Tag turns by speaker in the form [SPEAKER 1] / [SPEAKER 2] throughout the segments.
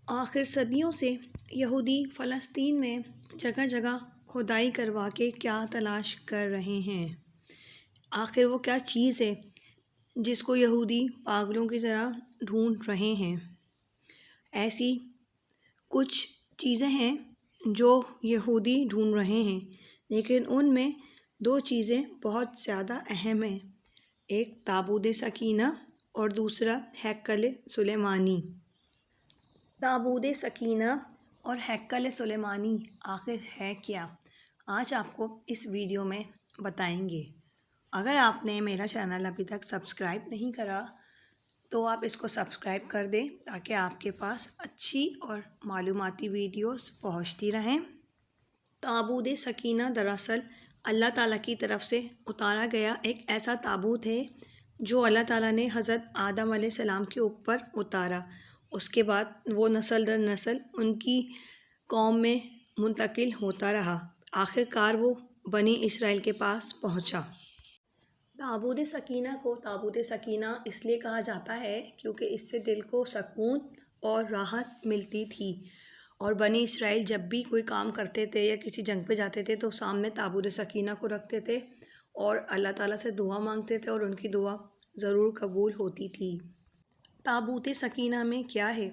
[SPEAKER 1] آخر صدیوں سے یہودی فلسطین میں جگہ جگہ کھدائی کروا کے کیا تلاش کر رہے ہیں؟ آخر وہ کیا چیز ہے جس کو یہودی پاگلوں کی طرح ڈھونڈ رہے ہیں؟ ایسی کچھ چیزیں ہیں جو یہودی ڈھونڈ رہے ہیں، لیکن ان میں دو چیزیں بہت زیادہ اہم ہیں، ایک تابوت سکینہ اور دوسرا ہیکل سلیمانی۔ تابوت سکینہ اور ہیکل سلیمانی آخر ہے کیا؟ آج آپ کو اس ویڈیو میں بتائیں گے۔ اگر آپ نے میرا چینل ابھی تک سبسکرائب نہیں کرا تو آپ اس کو سبسکرائب کر دیں تاکہ آپ کے پاس اچھی اور معلوماتی ویڈیوز پہنچتی رہیں۔ تابوت سکینہ دراصل اللہ تعالیٰ کی طرف سے اتارا گیا ایک ایسا تابوت ہے جو اللہ تعالیٰ نے حضرت آدم علیہ السلام کے اوپر اتارا۔ اس کے بعد وہ نسل در نسل ان کی قوم میں منتقل ہوتا رہا، آخر کار وہ بنی اسرائیل کے پاس پہنچا۔ تابوت سکینہ کو تابوت سکینہ اس لیے کہا جاتا ہے کیونکہ اس سے دل کو سکون اور راحت ملتی تھی، اور بنی اسرائیل جب بھی کوئی کام کرتے تھے یا کسی جنگ پہ جاتے تھے تو سامنے تابوت سکینہ کو رکھتے تھے اور اللہ تعالیٰ سے دعا مانگتے تھے اور ان کی دعا ضرور قبول ہوتی تھی۔ تابوت سکینہ میں کیا ہے؟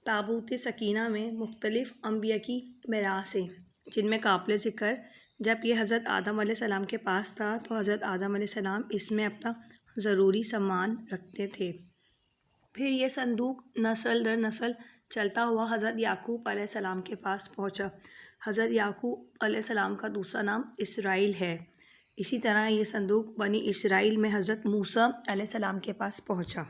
[SPEAKER 1] تابوت سکینہ میں مختلف انبیاء کی میراث ہے، جن میں قابل ذکر جب یہ حضرت آدم علیہ السلام کے پاس تھا تو حضرت آدم علیہ السلام اس میں اپنا ضروری سامان رکھتے تھے۔ پھر یہ صندوق نسل در نسل چلتا ہوا حضرت یعقوب علیہ السلام کے پاس پہنچا۔ حضرت یعقوب علیہ السلام کا دوسرا نام اسرائیل ہے۔ اسی طرح یہ صندوق بنی اسرائیل میں حضرت موسیٰ علیہ السلام کے پاس پہنچا۔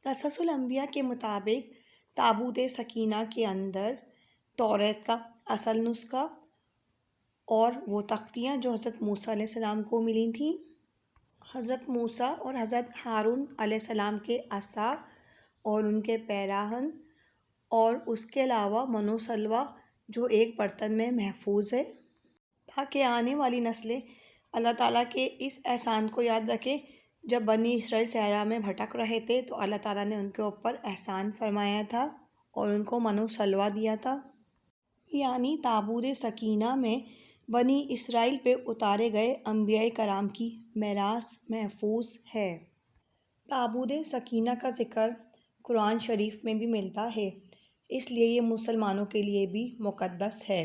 [SPEAKER 1] قصص الانبیاء کے مطابق تابوت سکینہ کے اندر توریت کا اصل نسخہ اور وہ تختیاں جو حضرت موسیٰ علیہ السلام کو ملی تھیں، حضرت موسیٰ اور حضرت ہارون علیہ السلام کے عصا اور ان کے پیراہن، اور اس کے علاوہ من و سلویٰ جو ایک برتن میں محفوظ ہے، تاکہ آنے والی نسلیں اللہ تعالیٰ کے اس احسان کو یاد رکھیں۔ جب بنی اسرائیل صحرا میں بھٹک رہے تھے تو اللہ تعالیٰ نے ان کے اوپر احسان فرمایا تھا اور ان کو من و سلویٰ دیا تھا، یعنی تابوت سکینہ میں بنی اسرائیل پہ اتارے گئے انبیاء کرام کی میراث محفوظ ہے۔ تابوت سکینہ کا ذکر قرآن شریف میں بھی ملتا ہے، اس لیے یہ مسلمانوں کے لیے بھی مقدس ہے۔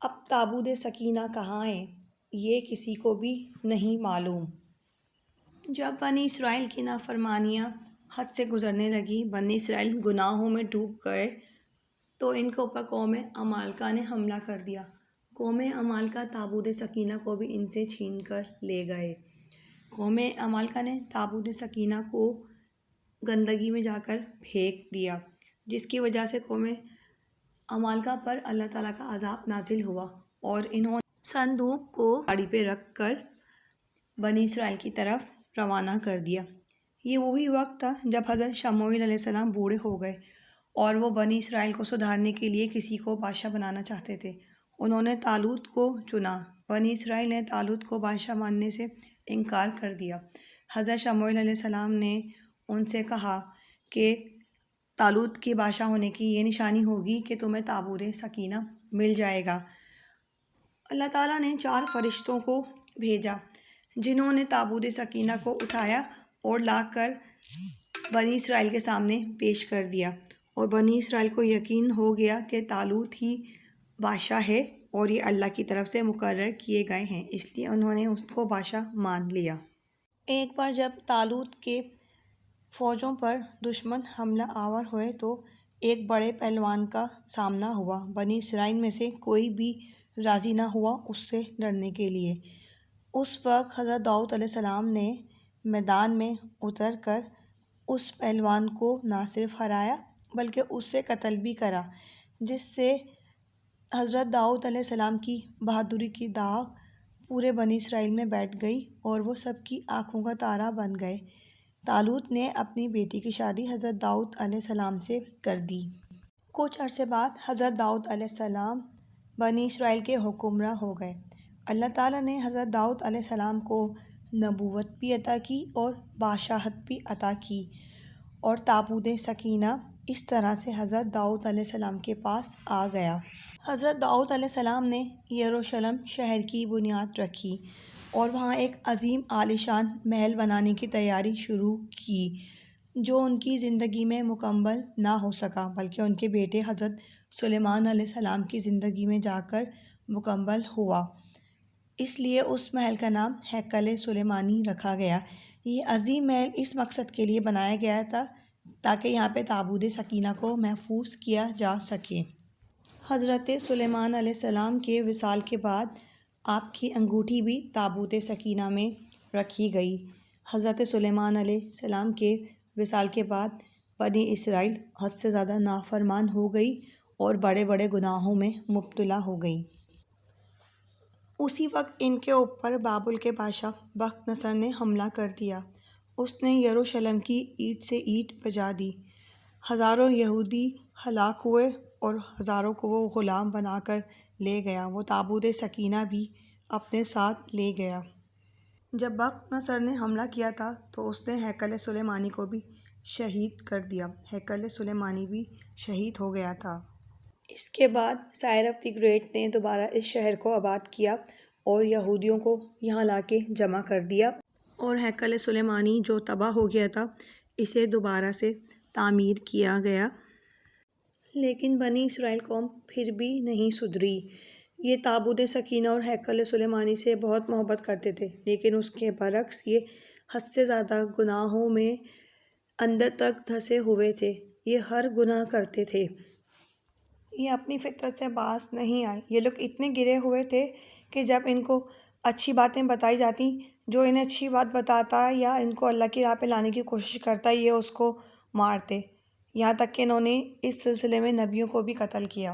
[SPEAKER 1] اب تابوت سکینہ کہاں ہے یہ کسی کو بھی نہیں معلوم۔ جب بنی اسرائیل کی نافرمانیاں حد سے گزرنے لگی، بنی اسرائیل گناہوں میں ڈوب گئے تو ان کے اوپر قوم عمالقہ نے حملہ کر دیا۔ قوم عمالقہ تابوت سکینہ کو بھی ان سے چھین کر لے گئے۔ قوم عمالقہ نے تابوت سکینہ کو گندگی میں جا کر پھینک دیا، جس کی وجہ سے قوم عمالقہ پر اللہ تعالیٰ کا عذاب نازل ہوا اور انہوں نے صندوق کو گاڑی پہ رکھ کر بنی اسرائیل کی طرف روانہ کر دیا۔ یہ وہی وقت تھا جب حضرت شموئیل علیہ السلام بوڑھے ہو گئے اور وہ بنی اسرائیل کو سدھارنے کے لیے کسی کو بادشاہ بنانا چاہتے تھے۔ انہوں نے طالوت کو چنا۔ بنی اسرائیل نے طالوت کو بادشاہ ماننے سے انکار کر دیا۔ حضرت شموئیل علیہ السلام نے ان سے کہا کہ طالوت کے بادشاہ ہونے کی یہ نشانی ہوگی کہ تمہیں تابوت سکینہ مل جائے گا۔ اللہ تعالیٰ نے 4 فرشتوں کو بھیجا جنہوں نے تابوت سکینہ کو اٹھایا اور لا کر بنی اسرائیل کے سامنے پیش کر دیا، اور بنی اسرائیل کو یقین ہو گیا کہ طالوت ہی بادشاہ ہے اور یہ اللہ کی طرف سے مقرر کیے گئے ہیں، اس لیے انہوں نے اس کو بادشاہ مان لیا۔ ایک بار جب طالوت کے فوجوں پر دشمن حملہ آور ہوئے تو ایک بڑے پہلوان کا سامنا ہوا۔ بنی اسرائیل میں سے کوئی بھی راضی نہ ہوا اس سے لڑنے کے لیے۔ اس وقت حضرت داؤد علیہ السلام نے میدان میں اتر کر اس پہلوان کو نہ صرف ہرایا بلکہ اس سے قتل بھی کرا، جس سے حضرت داؤد علیہ السلام کی بہادری کی داغ پورے بنی اسرائیل میں بیٹھ گئی اور وہ سب کی آنکھوں کا تارا بن گئے۔ طالوت نے اپنی بیٹی کی شادی حضرت داؤد علیہ السلام سے کر دی۔ کچھ عرصے بعد حضرت داؤد علیہ السلام بنی اسرائیل کے حکمراں ہو گئے۔ اللہ تعالیٰ نے حضرت داؤد علیہ السلام کو نبوت بھی عطا کی اور بادشاہت بھی عطا کی، اور تابوت سکینہ اس طرح سے حضرت داؤد علیہ السلام کے پاس آ گیا۔ حضرت داؤد علیہ السلام نے یروشلم شہر کی بنیاد رکھی اور وہاں ایک عظیم عالیشان محل بنانے کی تیاری شروع کی، جو ان کی زندگی میں مکمل نہ ہو سکا بلکہ ان کے بیٹے حضرت سلیمان علیہ السلام کی زندگی میں جا کر مکمل ہوا۔ اس لیے اس محل کا نام ہیکل سلیمانی رکھا گیا۔ یہ عظیم محل اس مقصد کے لیے بنایا گیا تھا تاکہ یہاں پہ تابوت سکینہ کو محفوظ کیا جا سکے۔ حضرت سلیمان علیہ السلام کے وصال کے بعد آپ کی انگوٹھی بھی تابوت سکینہ میں رکھی گئی۔ حضرت سلیمان علیہ السلام کے وصال کے بعد بنی اسرائیل حد سے زیادہ نافرمان ہو گئی اور بڑے بڑے گناہوں میں مبتلا ہو گئی۔ اسی وقت ان کے اوپر بابل کے بادشاہ بخت نصر نے حملہ کر دیا۔ اس نے یروشلم کی اینٹ سے اینٹ بجا دی۔ ہزاروں یہودی ہلاک ہوئے اور ہزاروں کو وہ غلام بنا کر لے گیا۔ وہ تابوت سکینہ بھی اپنے ساتھ لے گیا۔ جب بخت نصر نے حملہ کیا تھا تو اس نے ہیکل سلیمانی کو بھی شہید کر دیا۔ ہیکل سلیمانی بھی شہید ہو گیا تھا۔ اس کے بعد سائرس دی گریٹ نے دوبارہ اس شہر کو آباد کیا اور یہودیوں کو یہاں لا کے جمع کر دیا، اور ہیکل سلیمانی جو تباہ ہو گیا تھا اسے دوبارہ سے تعمیر کیا گیا۔ لیکن بنی اسرائیل قوم پھر بھی نہیں سدھری۔ یہ تابوت سکینہ اور ہیکل سلیمانی سے بہت محبت کرتے تھے، لیکن اس کے برعکس یہ حد سے زیادہ گناہوں میں اندر تک دھسے ہوئے تھے۔ یہ ہر گناہ کرتے تھے۔ یہ اپنی فطرت سے باز نہیں آئے۔ یہ لوگ اتنے گرے ہوئے تھے کہ جب ان کو اچھی باتیں بتائی جاتی، جو انہیں اچھی بات بتاتا یا ان کو اللہ کی راہ پہ لانے کی کوشش کرتا، یہ اس کو مارتے، یہاں تک کہ انہوں نے اس سلسلے میں نبیوں کو بھی قتل کیا۔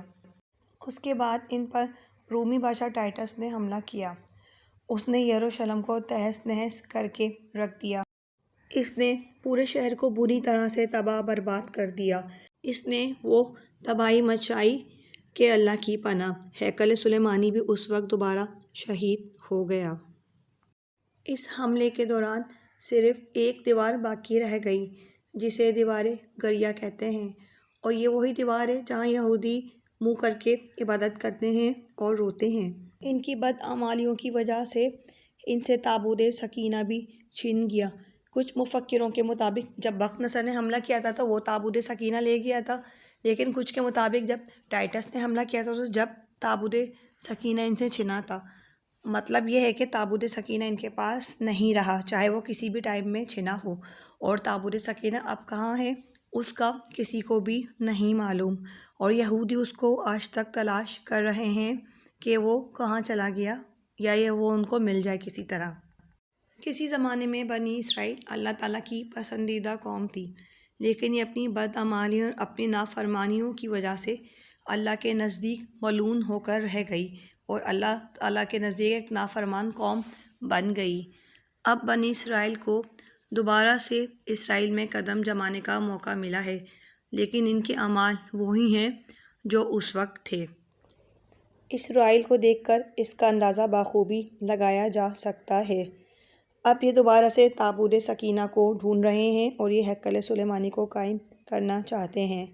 [SPEAKER 1] اس کے بعد ان پر رومی بادشاہ ٹائٹس نے حملہ کیا۔ اس نے یروشلم کو تہس نہس کر کے رکھ دیا۔ اس نے پورے شہر کو بری طرح سے تباہ برباد کر دیا۔ اس نے وہ تباہی مچائی کہ اللہ کی پناہ۔ ہیکل سلیمانی بھی اس وقت دوبارہ شہید ہو گیا۔ اس حملے کے دوران صرف ایک دیوار باقی رہ گئی جسے دیوار گریا کہتے ہیں، اور یہ وہی دیوار ہے جہاں یہودی منہ کر کے عبادت کرتے ہیں اور روتے ہیں۔ ان کی بدعمالیوں کی وجہ سے ان سے تابوت سکینہ بھی چھن گیا۔ کچھ مفکروں کے مطابق جب بخت نصر نے حملہ کیا تھا تو وہ تابوت سکینہ لے گیا تھا، لیکن کچھ کے مطابق جب ٹائٹس نے حملہ کیا تھا تو جب تابوت سکینہ ان سے چھنا تھا۔ مطلب یہ ہے کہ تابوت سکینہ ان کے پاس نہیں رہا، چاہے وہ کسی بھی ٹائم میں چھنا ہو، اور تابوت سکینہ اب کہاں ہے اس کا کسی کو بھی نہیں معلوم، اور یہودی اس کو آج تک تلاش کر رہے ہیں کہ وہ کہاں چلا گیا یا یہ وہ ان کو مل جائے کسی طرح۔ کسی زمانے میں بنی اسرائیل اللہ تعالیٰ کی پسندیدہ قوم تھی، لیکن یہ اپنی بدعمالی اور اپنی نافرمانیوں کی وجہ سے اللہ کے نزدیک ملعون ہو کر رہ گئی اور اللہ تعالیٰ کے نزدیک ایک نافرمان قوم بن گئی۔ اب بنی اسرائیل کو دوبارہ سے اسرائیل میں قدم جمانے کا موقع ملا ہے، لیکن ان کے اعمال وہی ہیں جو اس وقت تھے۔ اسرائیل کو دیکھ کر اس کا اندازہ بخوبی لگایا جا سکتا ہے۔ اب یہ دوبارہ سے تابوت سکینہ کو ڈھونڈ رہے ہیں اور یہ ہیکل سلیمانی کو قائم کرنا چاہتے ہیں،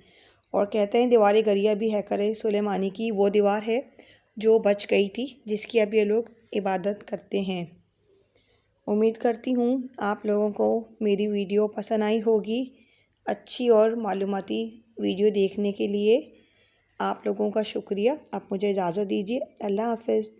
[SPEAKER 1] اور کہتے ہیں دیوار گریا بھی ہیکل سلیمانی کی وہ دیوار ہے جو بچ گئی تھی، جس کی اب یہ لوگ عبادت کرتے ہیں۔ امید کرتی ہوں آپ لوگوں کو میری ویڈیو پسند آئی ہوگی۔ اچھی اور معلوماتی ویڈیو دیکھنے کے لیے آپ لوگوں کا شکریہ۔ اب مجھے اجازت دیجیے۔ اللہ حافظ۔